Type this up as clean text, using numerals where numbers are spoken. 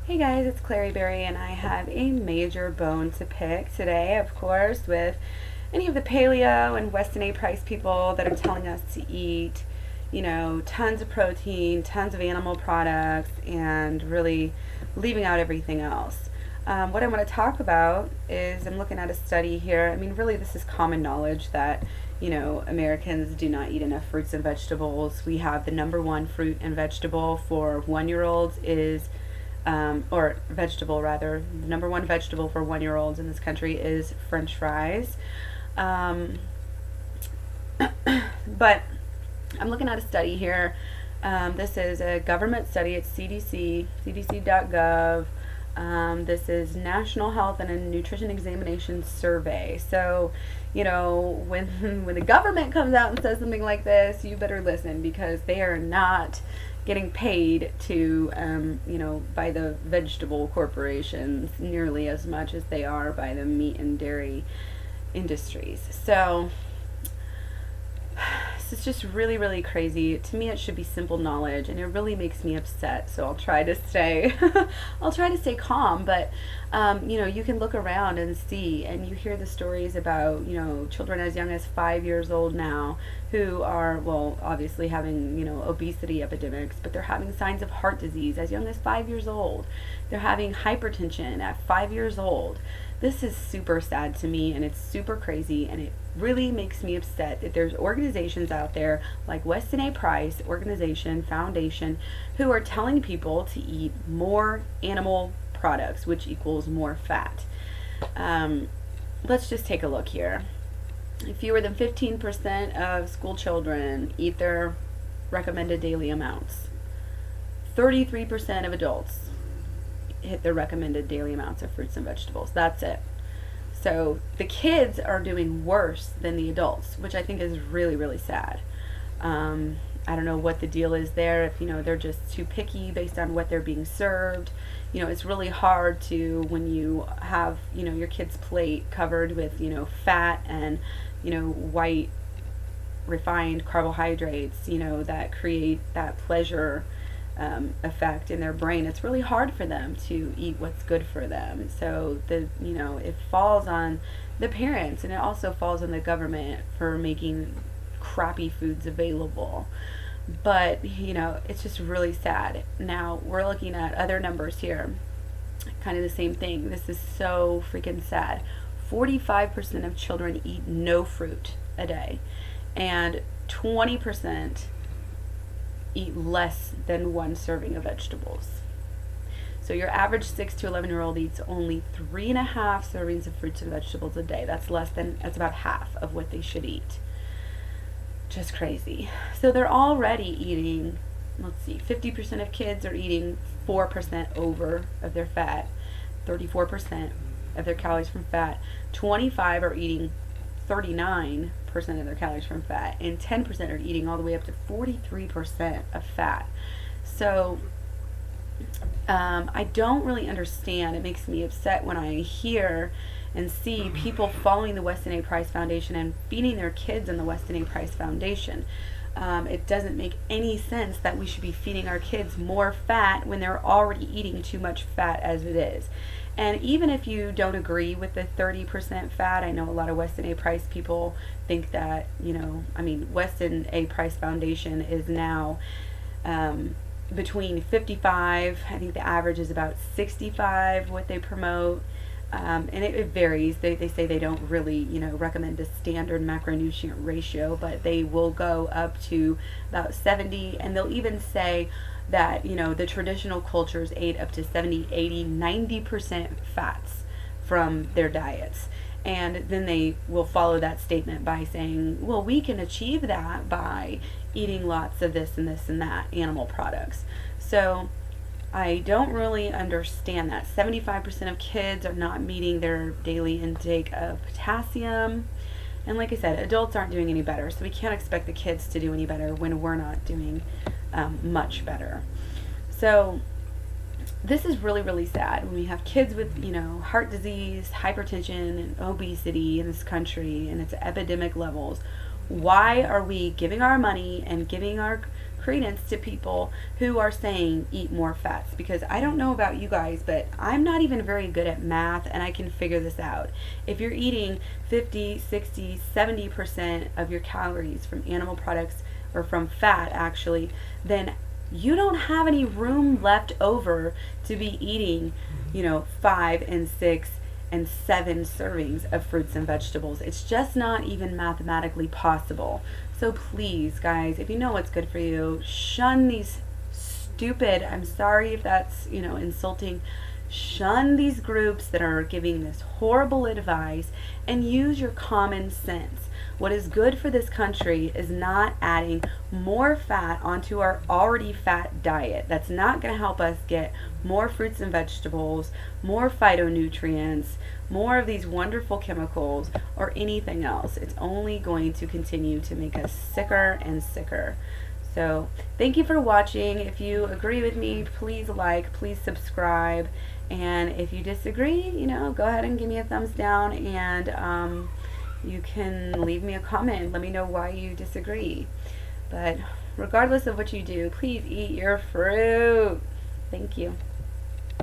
Hey guys, it's Clary Berry, and I have a major bone to pick today, of course, with any of the paleo and Weston A price people that are telling us to eat, tons of protein, tons of animal products, and really leaving out everything else. What I want to talk about is I'm looking at a study here. I mean, really, this is common knowledge that Americans do not eat enough fruits and vegetables. We have the number one fruit and vegetable for 1 year olds is or vegetable rather, the number one vegetable for 1 year olds in this country is French fries. Um, but I'm looking at a study here. This is a government study. It's CDC, cdc.gov. This is National Health and Nutrition Examination Survey. So, when when the government comes out and says something like this, you better listen because they are not getting paid to, by the vegetable corporations nearly as much as they are by the meat and dairy industries. So it's just really, really crazy. To me, it should be simple knowledge, and it really makes me upset. So I'll try to stay, I'll try to stay calm. But you can look around and see, and you hear the stories about children as young as 5 years old now who are obviously having obesity epidemics, but they're having signs of heart disease as young as 5 years old. They're having hypertension at 5 years old. This is super sad to me, and it's super crazy, and it really makes me upset that there's organizations out there like Weston A Price Organization Foundation who are telling people to eat more animal products, which equals more fat. Let's just take a look here. Fewer than 15% of school children eat their recommended daily amounts. 33% of adults hit their recommended daily amounts of fruits and vegetables. That's it. So the kids are doing worse than the adults, which I think is really, really sad. I don't know what the deal is there, if they're just too picky based on what they're being served. It's really hard to, when you have your kid's plate covered with fat and white refined carbohydrates that create that pleasure effect in their brain. It's really hard for them to eat what's good for them. So it falls on the parents, and it also falls on the government for making crappy foods available. But it's just really sad. Now we're looking at other numbers here, kind of the same thing. This is so freaking sad. 45% of children eat no fruit a day, and 20% eat less than one serving of vegetables. So your average 6 to 11-year-old eats only 3.5 servings of fruits and vegetables a day. That's about half of what they should eat. Just crazy. So they're already eating, 50% of kids are eating 4% over of their fat, 34% of their calories from fat, 25 are eating 39% of their calories from fat, and 10% are eating all the way up to 43% of fat. So I don't really understand. It makes me upset when I hear and see people following the Weston A Price Foundation and feeding their kids in the Weston A Price Foundation. It doesn't make any sense that we should be feeding our kids more fat when they're already eating too much fat as it is. And even if you don't agree with the 30% fat, I know a lot of Weston A Price people think that, Weston A Price Foundation is now between 55, I think the average is about 65, what they promote. And it varies. They say they don't really, recommend a standard macronutrient ratio, but they will go up to about 70, and they'll even say that, the traditional cultures ate up to 70, 80, 90% fats from their diets. And then they will follow that statement by saying, well, we can achieve that by eating lots of this and this and that animal products. So I don't really understand that. 75% of kids are not meeting their daily intake of potassium. And like I said, adults aren't doing any better. So we can't expect the kids to do any better when we're not doing much better. So this is really, really sad when we have kids with, heart disease, hypertension, and obesity in this country, and it's epidemic levels. Why are we giving our money and giving our credence to people who are saying eat more fats, because I don't know about you guys, but I'm not even very good at math and I can figure this out. If you're eating 50, 60, 70% of your calories from animal products, or from fat actually, then you don't have any room left over to be eating, 5 and 6 and 7 servings of fruits and vegetables. It's just not even mathematically possible. So please, guys, if you know what's good for you, shun these stupid, I'm sorry if that's, insulting, shun these groups that are giving this horrible advice and use your common sense. What is good for this country is not adding more fat onto our already fat diet. That's not going to help us get more fruits and vegetables, more phytonutrients, more of these wonderful chemicals, or anything else. It's only going to continue to make us sicker and sicker. So thank you for watching. If you agree with me, please like, please subscribe. And if you disagree, go ahead and give me a thumbs down, and you can leave me a comment. Let me know why you disagree. But regardless of what you do, please eat your fruit. Thank you.